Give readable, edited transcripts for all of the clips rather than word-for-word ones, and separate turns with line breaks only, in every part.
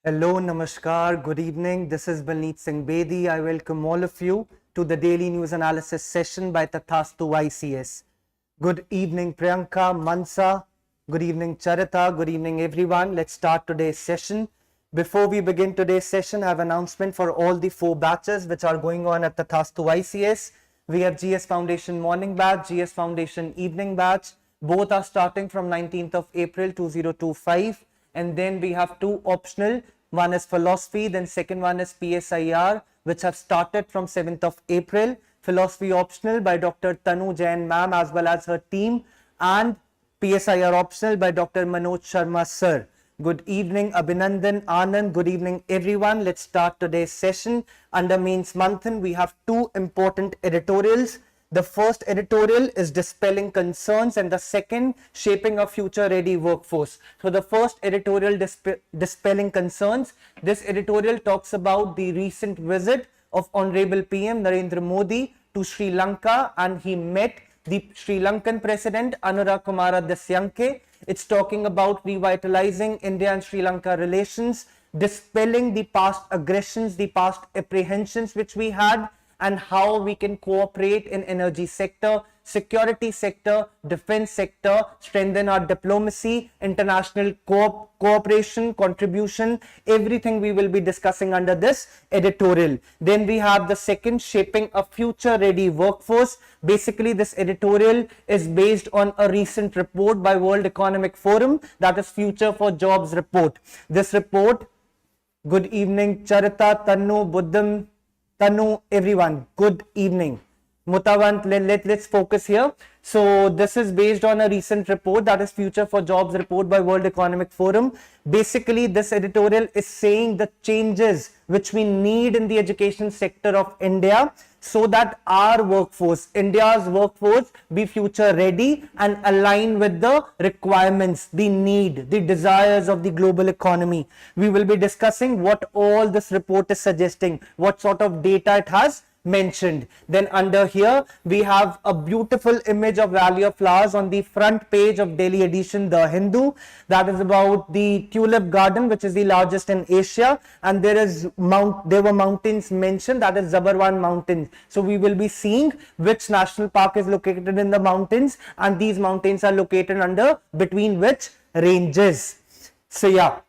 Hello, Namaskar, good evening. This is Balneet Singh Bedi. I welcome all of you to the daily news analysis session by Tathastu ICS. Good evening, Priyanka, Mansa. Good evening, Charita. Good evening, everyone. Let's start today's session. Before we begin today's session, I have an announcement for all the 4 batches which are going on at Tathastu ICS. We have GS Foundation morning batch, GS Foundation evening batch. Both are starting from 19th of April 2025. And then we have 2 optional. One is philosophy, then second one is PSIR, which have started from 7th of April. Philosophy optional by Dr. Tanu Jain ma'am as well as her team, and PSIR optional by Dr. Manoj Sharma sir. Good evening, Abhinandan, Anand. Good evening, everyone. Let's start today's session. Under Mains Manthan, we have 2 important editorials. The first editorial is dispelling concerns and the second shaping a future ready workforce. So the first editorial dispelling concerns, this editorial talks about the recent visit of Honorable PM Narendra Modi to Sri Lanka, and he met the Sri Lankan President Anura Kumara Dissanayake. It's talking about revitalizing India and Sri Lanka relations, dispelling the past aggressions, the past apprehensions which we had, and how we can cooperate in energy sector, security sector, defense sector, strengthen our diplomacy, international cooperation, contribution, everything we will be discussing under this editorial. Then we have the second, shaping a future ready workforce. Basically, this editorial is based on a recent report by World Economic Forum, that is Future for Jobs report. This report, good evening, Charita, Tanu, Buddham, Tanu, everyone, good evening. Mutawant, let's focus here. So this is based on a recent report, that is Future for Jobs report by World Economic Forum. Basically, this editorial is saying the changes which we need in the education sector of India so that our workforce, India's workforce, be future ready and align with the requirements, the need, the desires of the global economy. We will be discussing what all this report is suggesting, what sort of data it has mentioned. Then under here we have a beautiful image of Valley of Flowers on the front page of Delhi edition The Hindu, that is about the tulip garden which is the largest in Asia, and there were mountains mentioned, that is Zabarwan mountains. So we will be seeing which national park is located in the mountains, and these mountains are located under between which ranges. So yeah,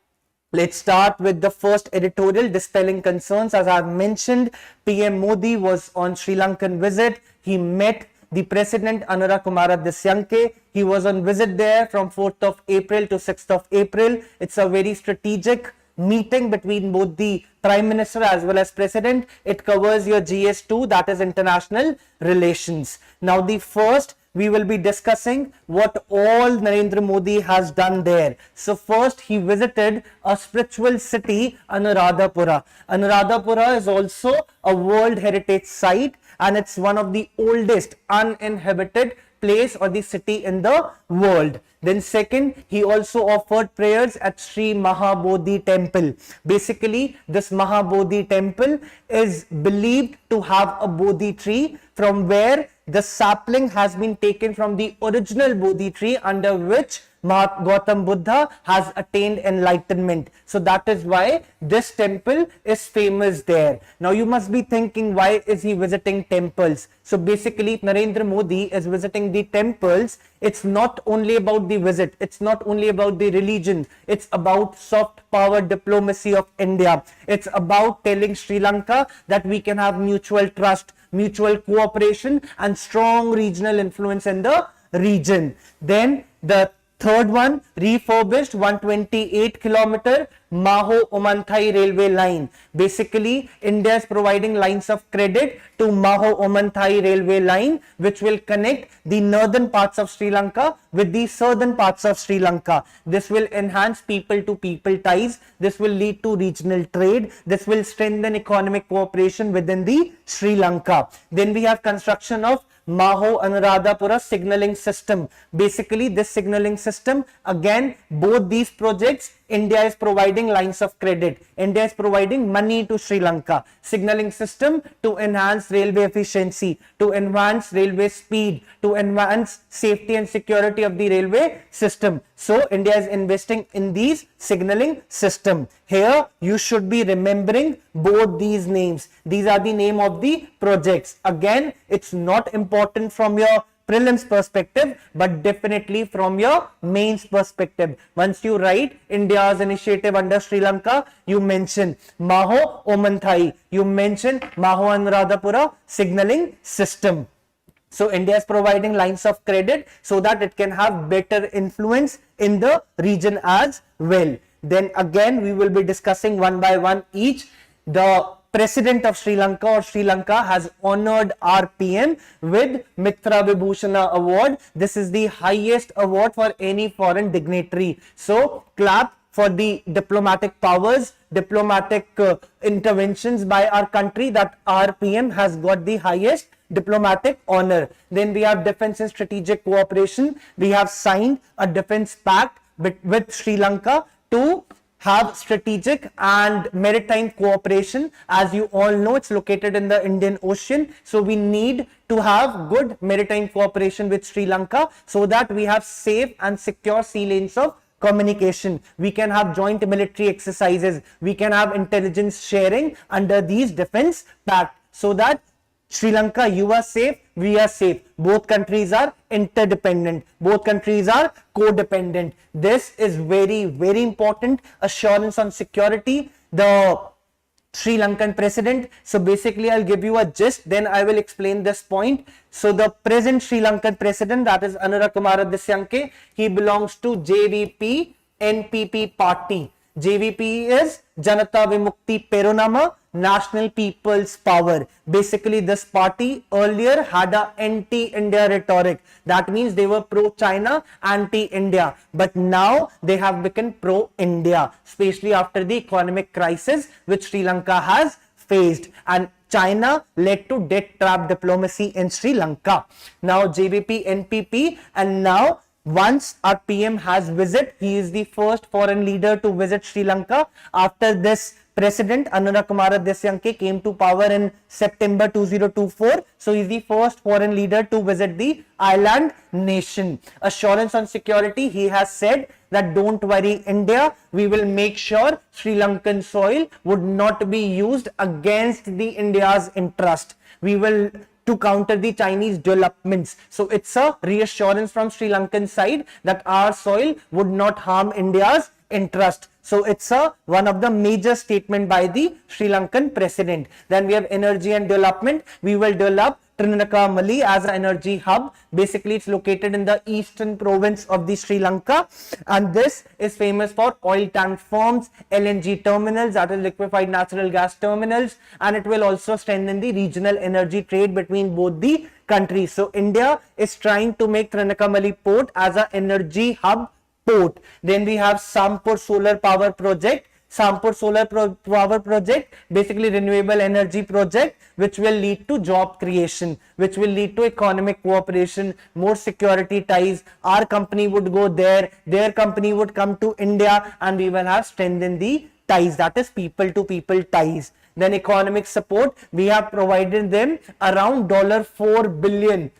let's start with the first editorial, dispelling concerns. As I have mentioned, PM Modi was on Sri Lankan visit. He met the President Anura Kumara Dissanayake. He was on visit there from 4th of April to 6th of April. It's a very strategic meeting between both the Prime Minister as well as President. It covers your GS2, that is international relations. Now the first, we will be discussing what all Narendra Modi has done there. So first, he visited a spiritual city, Anuradhapura. Anuradhapura is also a World Heritage Site, and it's one of the oldest uninhabited place or the city in the world. Then second, he also offered prayers at Sri Mahabodhi temple. Basically, this Mahabodhi temple is believed to have a Bodhi tree from where the sapling has been taken from the original Bodhi tree under which Gautam Buddha has attained enlightenment. So that is why this temple is famous there. Now you must be thinking, why is he visiting temples? So basically, Narendra Modi is visiting the temples. It's not only about the visit, it's not only about the religion, it's about soft power diplomacy of India. It's about telling Sri Lanka that we can have mutual trust, mutual cooperation and strong regional influence in the region. Then the third one, refurbished 128-kilometer Maho-Omanthai railway line. Basically, India is providing lines of credit to Maho-Omanthai railway line, which will connect the northern parts of Sri Lanka with the southern parts of Sri Lanka. This will enhance people-to-people ties. This will lead to regional trade. This will strengthen economic cooperation within the Sri Lanka. Then we have construction of Maho Anuradhapura signaling system. Basically, this signaling system, again, both these projects India is providing lines of credit. India is providing money to Sri Lanka. Signaling system to enhance railway efficiency, to enhance railway speed, to enhance safety and security of the railway system. So India is investing in these signaling system. Here you should be remembering both these names. These are the name of the projects. Again, it's not important from your prelims perspective, but definitely from your mains perspective. Once you write India's initiative under Sri Lanka, you mention Maho Omanthai, you mention Maho Anuradhapura signaling system. So India is providing lines of credit so that it can have better influence in the region as well. Then again, we will be discussing one by one each. The President of Sri Lanka or Sri Lanka has honored our PM with Mitra Vibhushana Award. This is the highest award for any foreign dignitary. So clap for the diplomatic powers, diplomatic interventions by our country that our PM has got the highest diplomatic honor. Then we have defense and strategic cooperation. We have signed a defense pact with Sri Lanka to have strategic and maritime cooperation. As you all know, it's located in the Indian Ocean. So we need to have good maritime cooperation with Sri Lanka so that we have safe and secure sea lanes of communication. We can have joint military exercises. We can have intelligence sharing under these defense pact so that Sri Lanka, you are safe, we are safe. Both countries are interdependent. Both countries are codependent. This is very, very important. Assurance on security. The Sri Lankan president. So basically, I'll give you a gist, then I will explain this point. So the present Sri Lankan president, that is Anura Kumara Dissanke, he belongs to JVP NPP party. JVP is Janata Vimukti Peronama, National People's Power. Basically, this party earlier had a anti-India rhetoric. That means they were pro-China, anti-India. But now they have become pro-India, especially after the economic crisis which Sri Lanka has faced. And China led to debt trap diplomacy in Sri Lanka. Now JVP NPP, and now once our PM has visited, he is the first foreign leader to visit Sri Lanka. After this president, Anura Kumara Dissanke, came to power in September 2024. So he is the first foreign leader to visit the island nation. Assurance on security, he has said that don't worry India, we will make sure Sri Lankan soil would not be used against the India's interest. We will to counter the Chinese developments. So it's a reassurance from Sri Lankan side that our soil would not harm India's interest. So it's one of the major statement by the Sri Lankan president. Then we have energy and development. We will develop Trincomalee as an energy hub. Basically, it's located in the eastern province of the Sri Lanka, and this is famous for oil tank farms, LNG terminals, that is liquefied natural gas terminals, and it will also strengthen the regional energy trade between both the countries. So India is trying to make Trincomalee port as an energy hub port. Then we have Sampur solar power project. Sampur solar power project, basically renewable energy project, which will lead to job creation, which will lead to economic cooperation, more security ties. Our company would go there, their company would come to India, and we will have strengthened the ties, that is people to people ties. Then economic support, we have provided them around $4 billion.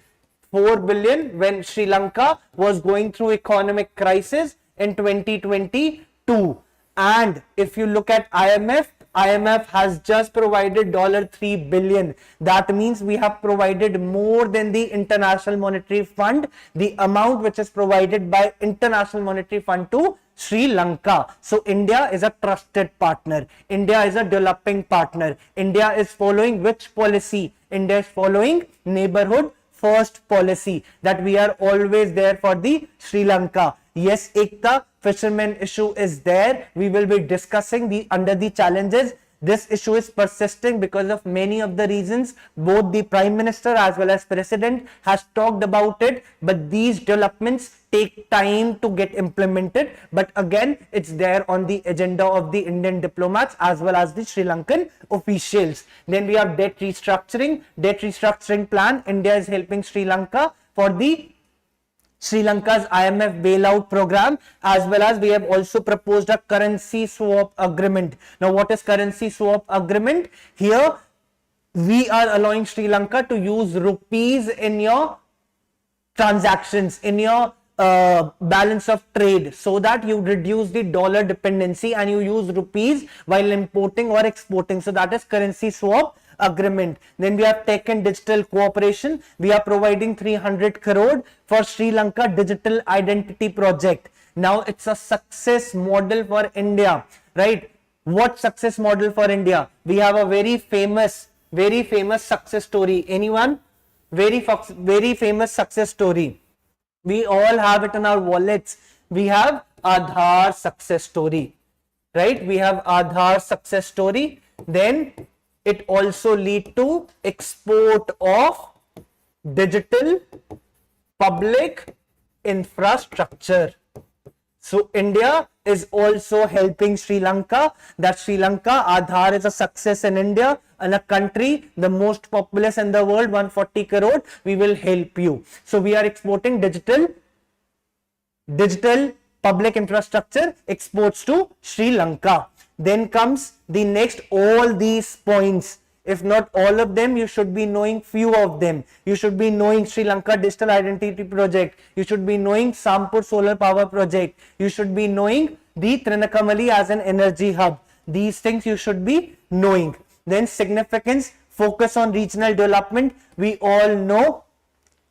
4 billion when Sri Lanka was going through economic crisis in 2022. And if you look at IMF has just provided $3 billion. That means we have provided more than the International Monetary Fund, the amount which is provided by International Monetary Fund to Sri Lanka. So India is a trusted partner. India is a developing partner. India is following which policy? India is following neighborhood first policy, that we are always there for the Sri Lanka. Yes, Ekta fishermen issue is there. We will be discussing under the challenges. This issue is persisting because of many of the reasons. Both the Prime Minister as well as President has talked about it, but these developments take time to get implemented. But again, it's there on the agenda of the Indian diplomats as well as the Sri Lankan officials. Then we have debt restructuring. Debt restructuring plan. India is helping Sri Lanka for the Sri Lanka's IMF bailout program, as well as we have also proposed a currency swap agreement. Now, what is currency swap agreement? Here, we are allowing Sri Lanka to use rupees in your transactions, in your balance of trade, so that you reduce the dollar dependency and you use rupees while importing or exporting. So that is currency swap agreement. Then we have tech and digital cooperation. We are providing 300 crore for Sri Lanka digital identity project. Now it's a success model for India, right? What success model for India? We have a very famous success story. Anyone? Very famous success story. We all have it in our wallets. We have Aadhaar success story, right? We have Aadhaar success story. Then it also lead to export of digital public infrastructure. So India is also helping Sri Lanka. That Sri Lanka, Aadhaar is a success in India, and a country the most populous in the world, 140 crore, we will help you. So we are exporting digital public infrastructure exports to Sri Lanka. Then comes the next, all these points. If not all of them, you should be knowing few of them. You should be knowing Sri Lanka Digital Identity Project. You should be knowing Sampur Solar Power Project. You should be knowing the Trinakamali as an energy hub. These things you should be knowing. Then significance, focus on regional development. We all know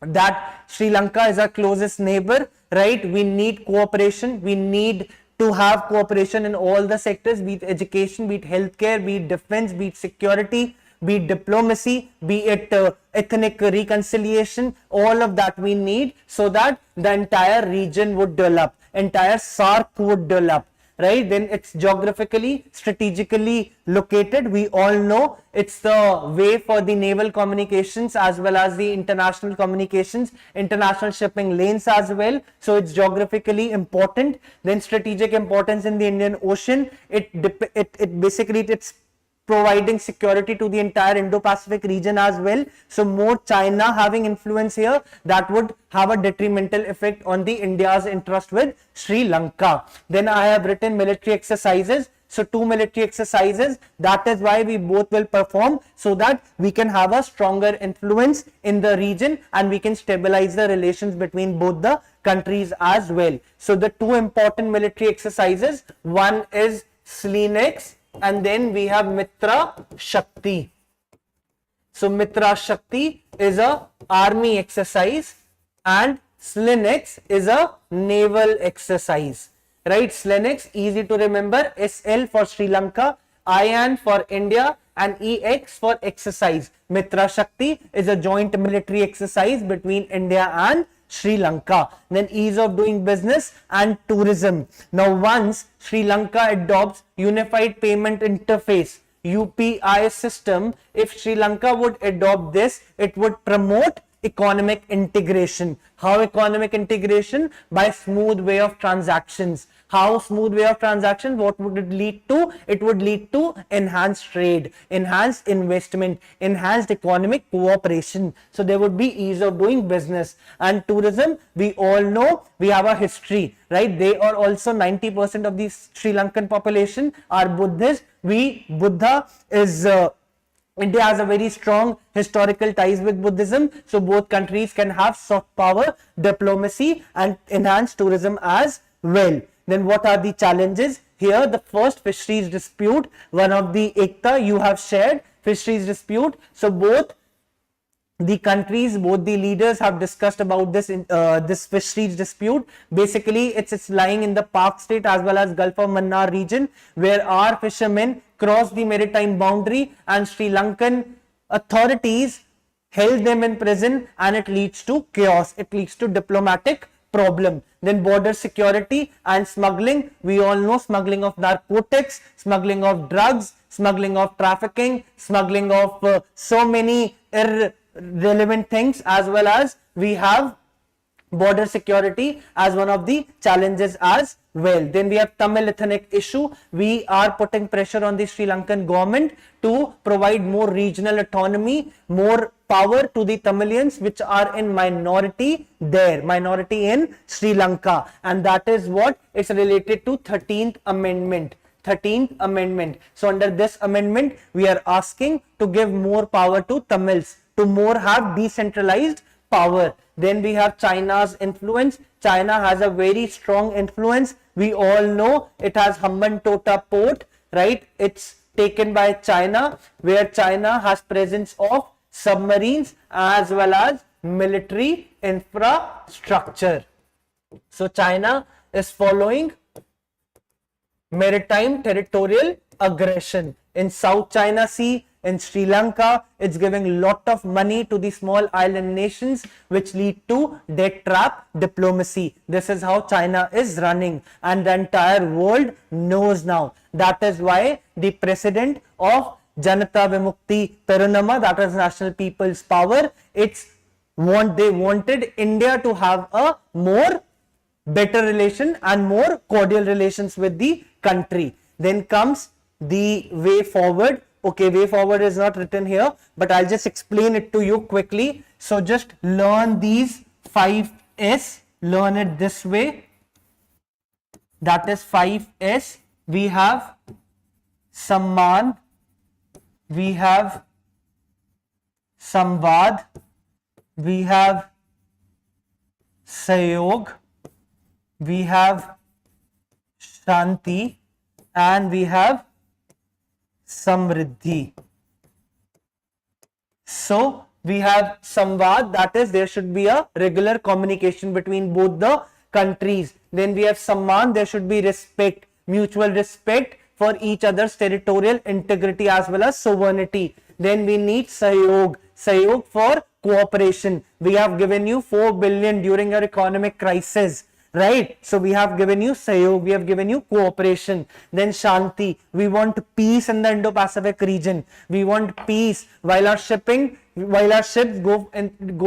that Sri Lanka is our closest neighbor, right? We need cooperation. We need to have cooperation in all the sectors, be it education, be it healthcare, be it defense, be it security, be it diplomacy, be it ethnic reconciliation. All of that we need so that the entire region would develop, entire SAARC would develop, right? Then it's geographically, strategically located. We all know it's the way for the naval communications as well as the international communications, international shipping lanes as well. So it's geographically important. Then strategic importance in the Indian Ocean. It's providing security to the entire Indo-Pacific region as well. So more China having influence here, that would have a detrimental effect on the India's interest with Sri Lanka. Then I have written military exercises. So 2 military exercises, that is why we both will perform, so that we can have a stronger influence in the region and we can stabilize the relations between both the countries as well. So the 2 important military exercises, one is SLENEX, and then we have Mitra Shakti. So Mitra Shakti is a army exercise and SLENEX is a naval exercise, right? SLENEX, easy to remember, SL for Sri Lanka, IN for India, and EX for exercise. Mitra Shakti is a joint military exercise between India and Sri Lanka. Then ease of doing business and tourism. Now once Sri Lanka adopts unified payment interface, UPI system, if Sri Lanka would adopt this, it would promote economic integration. How economic integration? By smooth way of transactions. How smooth way of transactions? What would it lead to? It would lead to enhanced trade, enhanced investment, enhanced economic cooperation. So there would be ease of doing business. And tourism, we all know we have a history, right? They are also 90% of the Sri Lankan population are Buddhist. Buddha is India has a very strong historical ties with Buddhism, so both countries can have soft power, diplomacy, and enhanced tourism as well. Then what are the challenges? Here the first, fisheries dispute, one of the Ekta you have shared, fisheries dispute. So both the countries, both the leaders have discussed about this this fisheries dispute. Basically it's lying in the Pak state as well as Gulf of Mannar region, where our fishermen crossed the maritime boundary and Sri Lankan authorities held them in prison, and it leads to chaos, it leads to diplomatic problem. Then border security and smuggling, we all know smuggling of narcotics, smuggling of drugs, smuggling of trafficking, smuggling of so many irrelevant things, as well as we have border security as one of the challenges as well. Then we have Tamil ethnic issue. We are putting pressure on the Sri Lankan government to provide more regional autonomy, more power to the Tamilians which are in minority there, minority in Sri Lanka, and that is what is related to 13th Amendment. 13th Amendment. So under this amendment, we are asking to give more power to Tamils, to more have decentralized power. Then we have China's influence. China has a very strong influence. We all know it has Hambantota port, right? It's taken by China, where China has presence of submarines as well as military infrastructure. So China is following maritime territorial aggression in South China Sea, in Sri Lanka. It's giving lot of money to the small island nations, which lead to debt trap diplomacy. This is how China is running, and the entire world knows now. That is why the president of Janata Vimukti Tarunama, that is National People's Power, they wanted India to have a more better relation and more cordial relations with the country. Then comes the way forward. Okay, way forward is not written here, but I'll just explain it to you quickly. So just learn these 5S, learn it this way. That is 5S. We have Samman, we have Samvad, we have Sayog, we have Shanti, and we have Samriddhi. So we have Samvad, that is there should be a regular communication between both the countries. Then we have Samman, there should be respect, mutual respect for each other's territorial integrity as well as sovereignty. Then we need Sayog, Sayog for cooperation. We have given you 4 billion during your economic crisis, right? So we have given you Sayog, we have given you cooperation. Then Shanti, we want peace in the Indo-Pacific region. We want peace while our ships go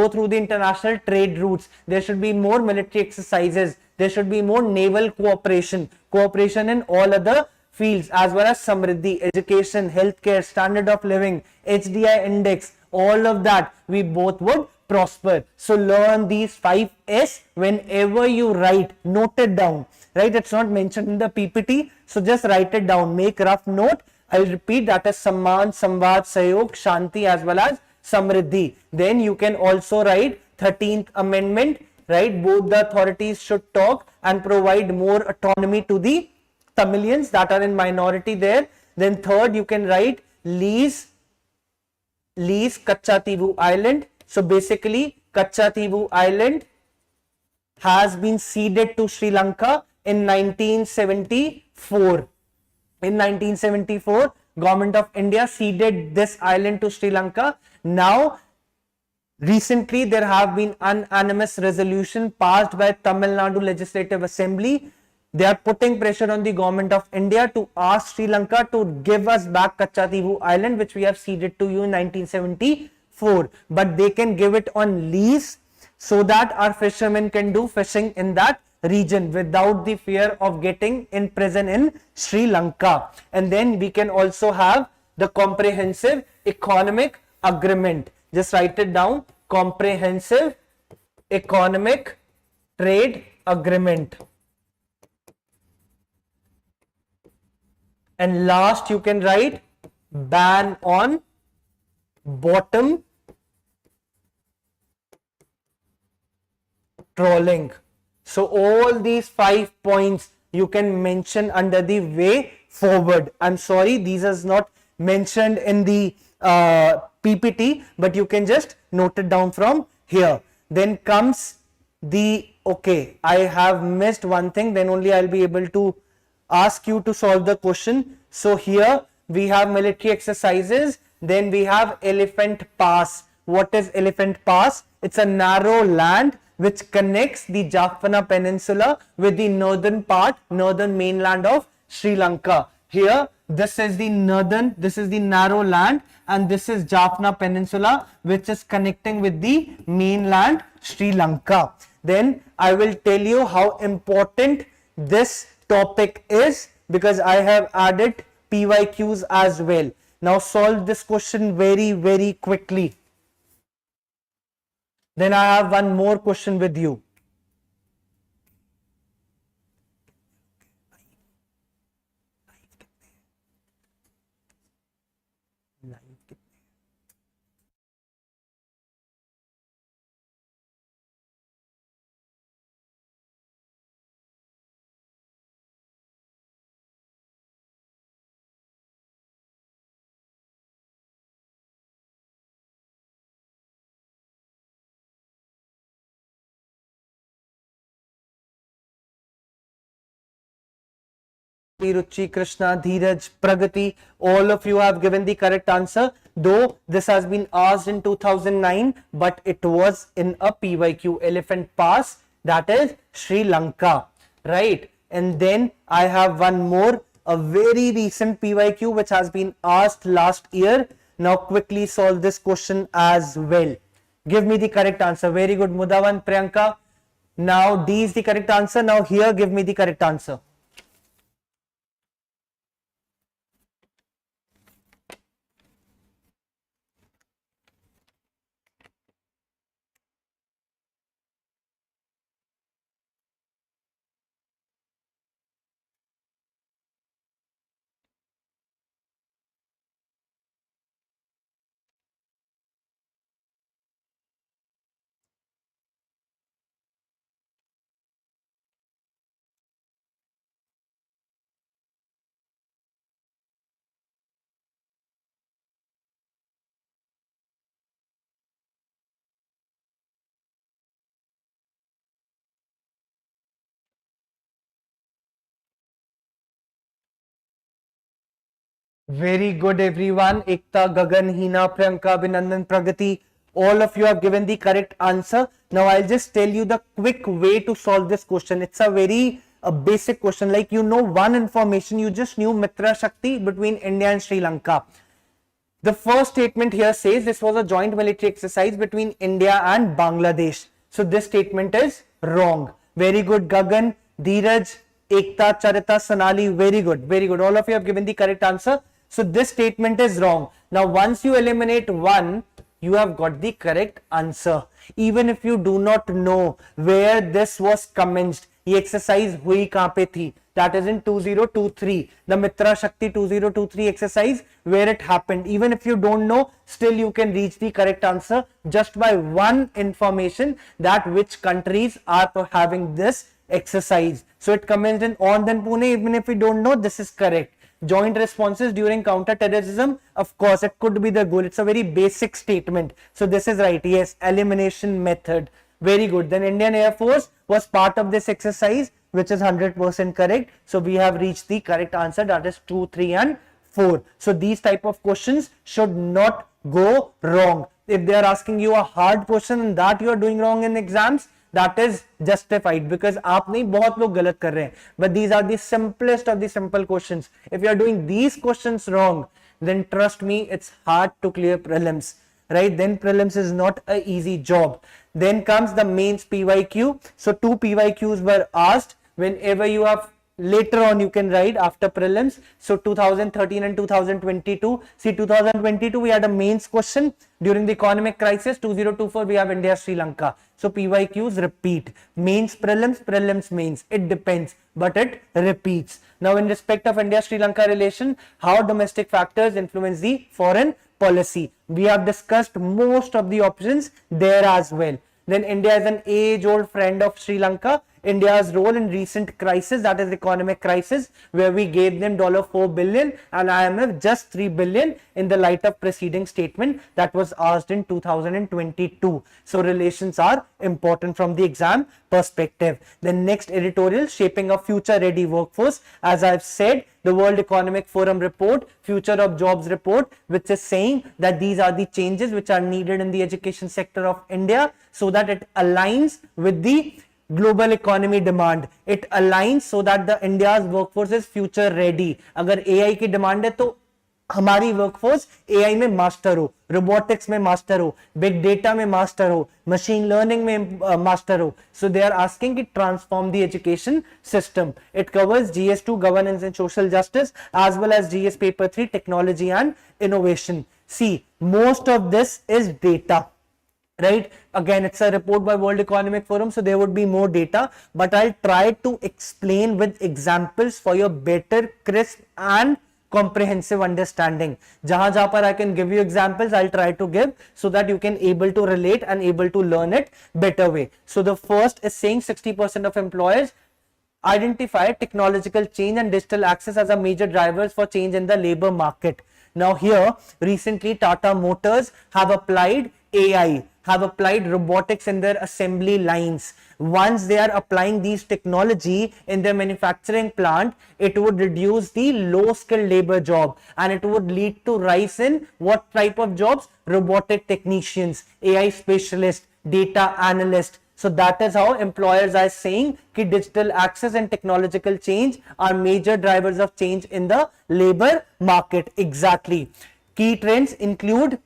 through the international trade routes. There should be more military exercises. There should be more naval cooperation, cooperation in all other fields, as well as Samriddhi, education, healthcare, standard of living, HDI index, all of that we both would prosper. So learn these 5S whenever you write, note it down, right? It's not mentioned in the PPT, so just write it down, make rough note. I'll repeat, that is Samman, Samvad, Sayog, Shanti as well as Samriddhi. Then you can also write 13th Amendment, right? Both the authorities should talk and provide more autonomy to the Tamilians that are in minority there. Then third, you can write lease Kachativu Island. So basically, Kachativu Island has been ceded to Sri Lanka in 1974. In 1974, Government of India ceded this island to Sri Lanka. Now, recently there have been unanimous resolution passed by Tamil Nadu Legislative Assembly. They are putting pressure on the Government of India to ask Sri Lanka to give us back Kachativu Island, which we have ceded to you in 1974. But they can give it on lease so that our fishermen can do fishing in that region without the fear of getting in prison in Sri Lanka. And then we can also have the comprehensive economic agreement. Just write it down, comprehensive economic trade agreement. And last you can write ban on bottom trawling. So all these 5 points you can mention under the way forward. I'm sorry, these is not mentioned in the PPT, but you can just note it down from here. Then comes the, okay, I have missed one thing, then only I'll be able to ask you to solve the question. So here we have military exercises, then we have Elephant Pass. What is Elephant Pass? It's a narrow land which connects the Jaffna Peninsula with the northern mainland of Sri Lanka. Here, this is the narrow land, and this is Jaffna Peninsula, which is connecting with the mainland Sri Lanka. then I will tell you how important this topic is, because I have added PYQs as well. Now solve this question very quickly. Then I have one more question with you. Ruchi, Krishna, Dheeraj, Pragati, all of you have given the correct answer, though this has been asked in 2009, but it was in a PYQ, elephant pass, that is Sri Lanka, right? And then I have one more, a very recent PYQ which has been asked last year. Now quickly solve this question as well. Give me the correct answer. Very good, Mudavan, Priyanka. Now D is the correct answer. Now here give me the correct answer. Very good, everyone. Ekta, Gagan, Hina, Priyanka, Abhinandan, Pragati, all of you have given the correct answer. Now I'll just tell you the quick way to solve this question. It's a very basic question. Like, you know one information, you just knew Mitra Shakti between India and Sri Lanka. The first statement here says this was a joint military exercise between India and Bangladesh. So this statement is wrong. Very good, Gagan, Dheeraj, Ekta, Charita, Sonali. Very good, very good. All of you have given the correct answer. So this statement is wrong. Now once you eliminate one, you have got the correct answer. Even if you do not know where this was commenced, ये exercise हुई कहाँ पे थी? That is in 2023, the Mitra Shakti 2023 exercise, where it happened. Even if you don't know, still you can reach the correct answer just by one information, that which countries are having this exercise. So it commenced in on then Pune. Even if we don't know, this is correct. Joint responses during counter-terrorism, of course, it could be the goal. It's a very basic statement. So this is right. Yes, elimination method. Very good. Then Indian Air Force was part of this exercise, which is 100% correct. So we have reached the correct answer, that is 2, 3 and 4. So these type of questions should not go wrong. If they are asking you a hard question and that you are doing wrong in exams, that is justified, because आप नहीं, बहुत लोग गलत कर रहे हैं. But these are the simplest of the simple questions. If you are doing these questions wrong, then trust me, it's hard to clear prelims, right? Then prelims is not an easy job. Then comes the mains PYQ. So 2 PYQs were asked. Whenever you have, later on you can write after prelims. So 2013 and 2022. See, 2022 we had a mains question during the economic crisis. 2024 we have India Sri Lanka. So PYQs repeat. Mains prelims, prelims mains. It depends, but it repeats. Now in respect of India Sri Lanka relation, how domestic factors influence the foreign policy. We have discussed most of the options there as well. Then India is an age-old friend of Sri Lanka. India's role in recent crisis, that is economic crisis, where we gave them $4 billion and IMF just $3 billion in the light of preceding statement that was asked in 2022. So relations are important from the exam perspective. The next editorial, shaping a future ready workforce. As I've said, the World Economic Forum report, Future of Jobs report, which is saying that these are the changes which are needed in the education sector of India so that it aligns with the global economy demand. It aligns so that the India's workforce is future ready. अगर AI की demand है तो हमारी workforce AI में master हो, robotics में master हो, big data में मास्टर हो, मशीन लर्निंग में मास्टर हो. So they are asking to transform the education system. It covers GS2 governance and social justice as well as GS paper 3 technology and innovation. See, most of this is data. Right, again it's a report by World Economic Forum, so there would be more data, but I'll try to explain with examples for your better, crisp and comprehensive understanding. Jahan par I can give you examples, I'll try to give so that you can able to relate and able to learn it better way. So the first is saying 60% of employers identify technological change and digital access as a major drivers for change in the labor market. Now here recently Tata Motors have applied AI, have applied robotics in their assembly lines. Once they are applying these technology in their manufacturing plant, it would reduce the low skilled labor job and it would lead to rise in what type of jobs? Robotic technicians, AI specialists, data analysts. So that is how employers are saying that digital access and technological change are major drivers of change in the labor market. Exactly. Key trends include,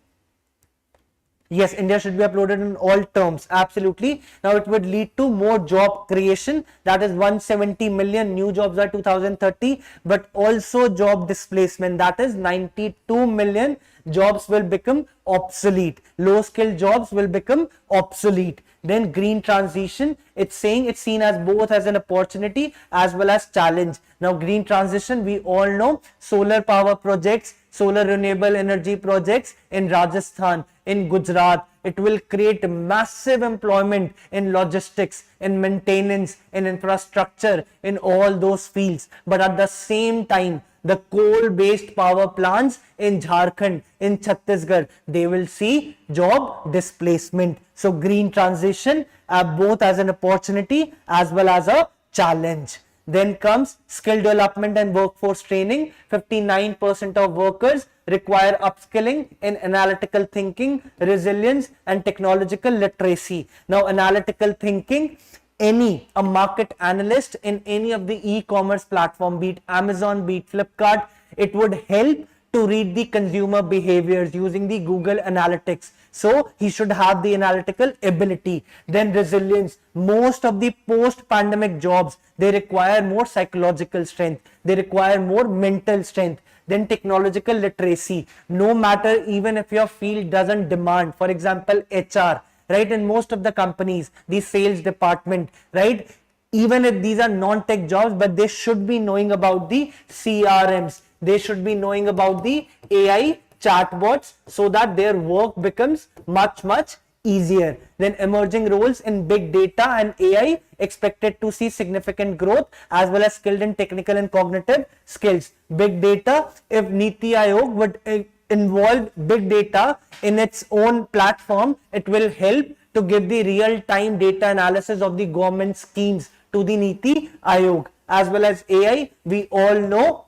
yes, India should be uploaded in all terms. Absolutely. Now it would lead to more job creation. That is 170 million new jobs by 2030, but also job displacement. That is 92 million jobs will become obsolete. Low skilled jobs will become obsolete. Then green transition, it's saying it's seen as both as an opportunity as well as challenge. Now green transition, we all know solar power projects, solar renewable energy projects in Rajasthan, in Gujarat. It will create massive employment in logistics, in maintenance, in infrastructure, in all those fields. But at the same time, the coal-based power plants in Jharkhand, in Chhattisgarh, they will see job displacement. So green transition both as an opportunity as well as a challenge. Then comes skill development and workforce training. 59% of workers require upskilling in analytical thinking, resilience and technological literacy. Now analytical thinking, a market analyst in any of the e-commerce platform, be it Amazon, be it Flipkart, it would help to read the consumer behaviors using the Google Analytics. So he should have the analytical ability. Then resilience. Most of the post-pandemic jobs, they require more psychological strength. They require more mental strength. Then technological literacy. No matter even if your field doesn't demand, for example, HR, right? In most of the companies, the sales department, right? Even if these are non-tech jobs, but they should be knowing about the CRMs. They should be knowing about the AI chatbots so that their work becomes much easier. Then emerging roles in big data and AI expected to see significant growth as well as skilled in technical and cognitive skills. Big data, if Niti Aayog would involve big data in its own platform, it will help to give the real-time data analysis of the government schemes to the Niti Aayog. As well as AI, we all know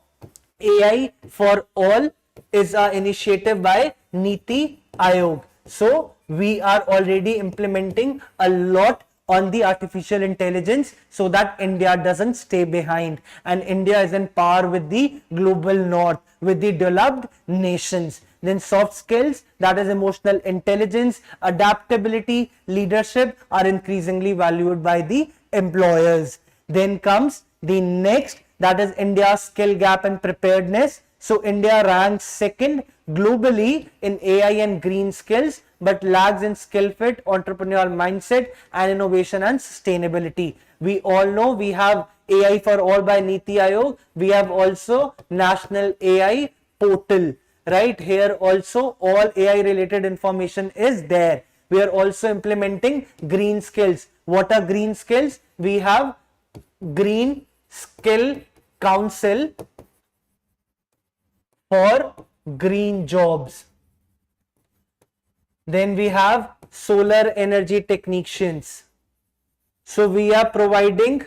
AI for all is an initiative by Niti Aayog. So we are already implementing a lot on the artificial intelligence so that India doesn't stay behind and India is in par with the global north, with the developed nations. Then soft skills, that is emotional intelligence, adaptability, leadership are increasingly valued by the employers. Then comes the next, that is India's skill gap and preparedness. So India ranks second globally in AI and green skills, but lags in skill fit, entrepreneurial mindset and innovation and sustainability. We all know we have AI for all by Niti Aayog. We have also National AI Portal. Right here also all AI related information is there. We are also implementing green skills. What are green skills? We have Green Skill Council for green jobs. Then we have solar energy technicians. So we are providing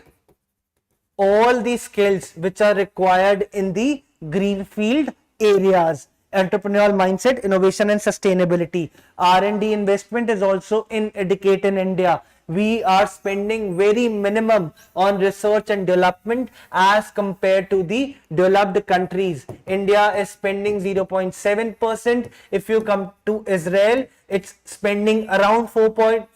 all the skills which are required in the greenfield areas. Entrepreneurial mindset, innovation and sustainability. R&D investment is also in educate in India. we are spending very minimum on research and development as compared to the developed countries. India is spending 0.7%. If you come to Israel, it's spending around 4%,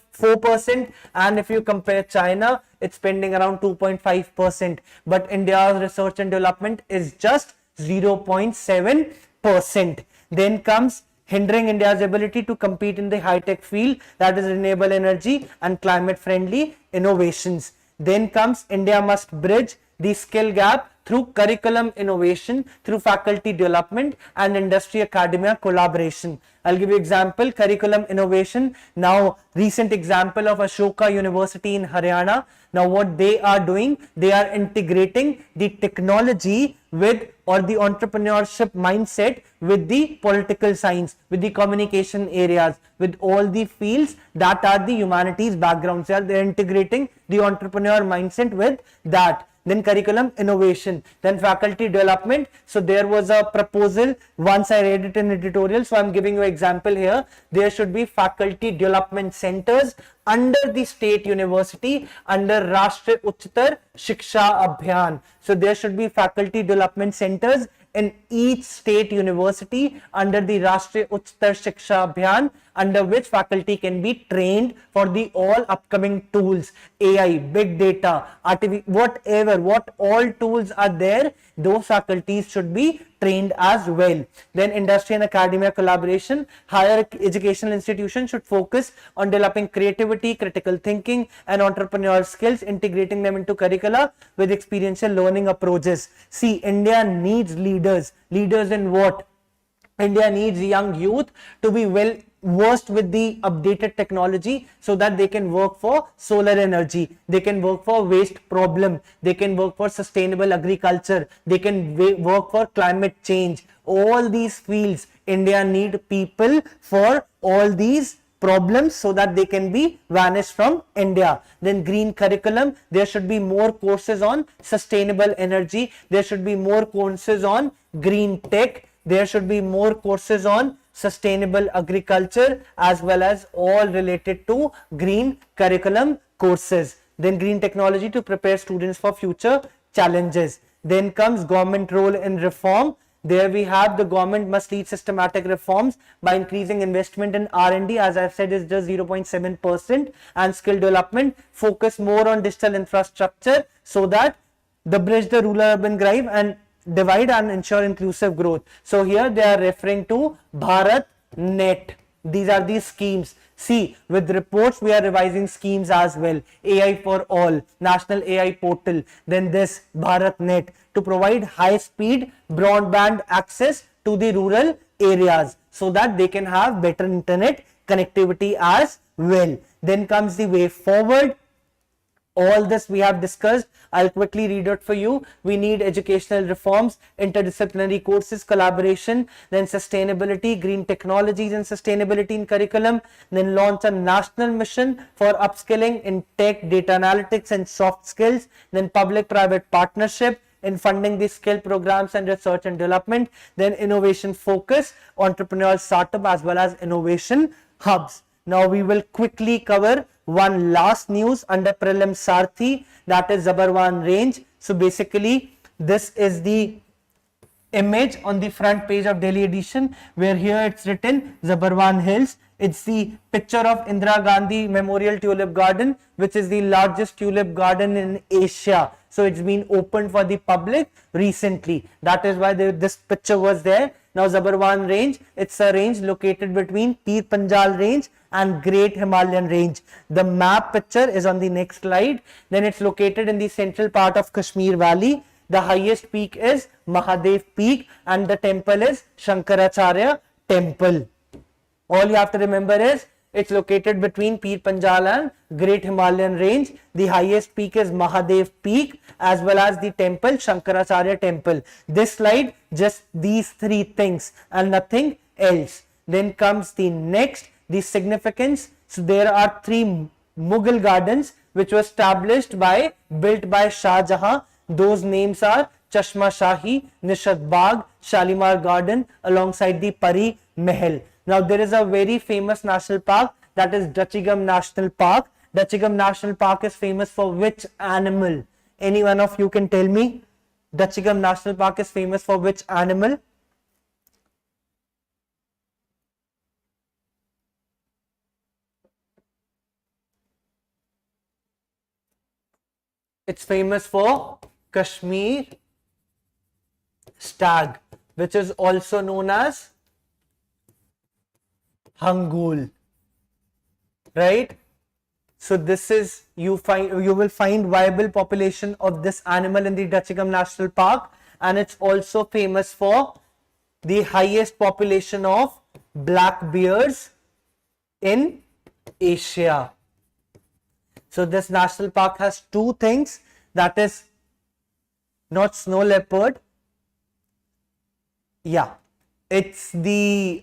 and if you compare China, it's spending around 2.5%, but India's research and development is just 0.7%. Then comes hindering India's ability to compete in the high-tech field, that is renewable energy and climate-friendly innovations. Then comes India must bridge the skill gap through curriculum innovation, through faculty development and industry academia collaboration. I'll give you example, curriculum innovation. Now, recent example of Ashoka University in Haryana. Now, what they are doing, they are integrating the technology with, or the entrepreneurship mindset with the political science, with the communication areas, with all the fields that are the humanities backgrounds. They're integrating the entrepreneur mindset with that. Then curriculum innovation, then faculty development. So there was a proposal, once I read it in editorial, so I'm giving you an example here. There should be faculty development centers under the state university, under Rashtriya Uchtar Shiksha Abhiyan. So there should be faculty development centers in each state university under the Rashtriya Uchtar Shiksha Abhiyan, under which faculty can be trained for the all upcoming tools, AI, big data, whatever, what all tools are there, those faculties should be trained as well. Then industry and academia collaboration, higher educational institutions should focus on developing creativity, critical thinking and entrepreneurial skills, integrating them into curricula with experiential learning approaches. See, India needs leaders. Leaders in what? India needs young youth to be well versed with the updated technology so that they can work for solar energy, they can work for waste problem, they can work for sustainable agriculture, they can work for climate change. All these fields, India need people for all these problems so that they can be vanished from India. Then green curriculum, there should be more courses on sustainable energy, there should be more courses on green tech, there should be more courses on sustainable agriculture as well as all related to green curriculum courses. Then green technology to prepare students for future challenges. Then comes government role in reform. There we have the government must lead systematic reforms by increasing investment in R&D, as I've said is just 0.7%, and skill development, focus more on digital infrastructure so that the bridge the rural urban divide and ensure inclusive growth. So here they are referring to Bharat Net. These are the schemes. See, with reports we are revising schemes as well. AI for all, National AI Portal, then this Bharat Net to provide high speed broadband access to the rural areas so that they can have better internet connectivity as well. Then comes the way forward. All this we have discussed. I'll quickly read it for you. We need educational reforms, interdisciplinary courses, collaboration, then sustainability, green technologies and sustainability in curriculum, then launch a national mission for upskilling in tech, data analytics and soft skills, then public-private partnership in funding the skill programs and research and development, then innovation focus, entrepreneurial startup as well as innovation hubs. Now we will quickly cover one last news under prelim Sarthi, that is Zabarwan range. So basically this is the image on the front page of Delhi edition, where here it's written Zabarwan Hills. It's the picture of Indira Gandhi Memorial Tulip Garden, which is the largest tulip garden in Asia. So it's been opened for the public recently. That is why this picture was there. Now Zabarwan range, it's a range located between Pir Panjal range and Great Himalayan range. The map picture is on the next slide. Then it's located in the central part of Kashmir Valley. The highest peak is Mahadev Peak and the temple is Shankaracharya Temple. All you have to remember is it's located between Pir Panjal and Great Himalayan range. The highest peak is Mahadev Peak as well as the temple Shankaracharya Temple. This slide, just these three things and nothing else. Then comes the next, the significance. So there are three Mughal gardens which were built by Shah Jahan. Those names are Chashma Shahi, Nishat Bagh, Shalimar Garden alongside the Pari Mahal. Now there is a very famous national park, that is Dachigam National Park, Dachigam National Park is famous for which animal? Any one of you can tell me? Dachigam National Park is famous for which animal? It's famous for Kashmir stag, which is also known as Hangul, right? So this is, you will find viable population of this animal in the Dachigam National Park, and it's also famous for the highest population of black bears in Asia. So this national park has two things, that is not snow leopard. Yeah, it's the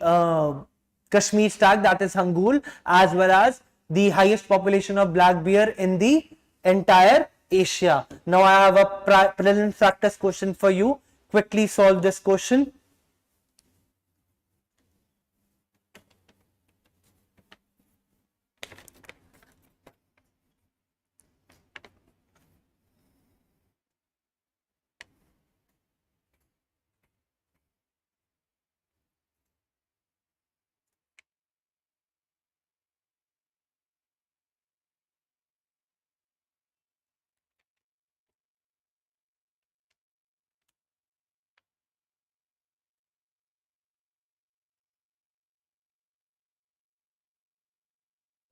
Kashmir stag, that is Hangul, as well as the highest population of black bear in the entire Asia. Now I have a preliminary practice question for you. Quickly solve this question.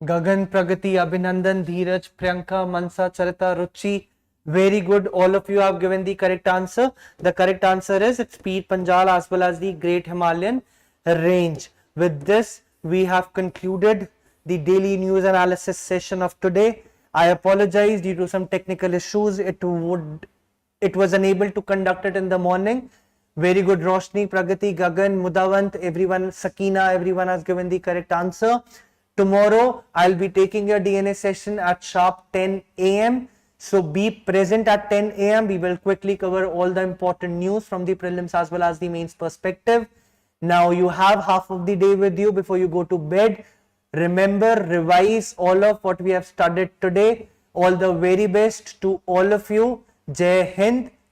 Gagan, Pragati, Abhinandan, Dheeraj, Priyanka, Mansa, Charita, Ruchi. Very good. All of you have given the correct answer. The correct answer is it's Peer Panjal as well as the Great Himalayan Range. With this, we have concluded the daily news analysis session of today. I apologize due to some technical issues. It was unable to conduct it in the morning. Very good. Roshni, Pragati, Gagan, Mudavant, everyone, Sakina, everyone has given the correct answer. Tomorrow, I'll be taking your DNA session at sharp 10 a.m. So be present at 10 a.m. We will quickly cover all the important news from the prelims as well as the mains perspective. Now you have half of the day with you before you go to bed. Remember, revise all of what we have studied today. All the very best to all of you. Jai Hind.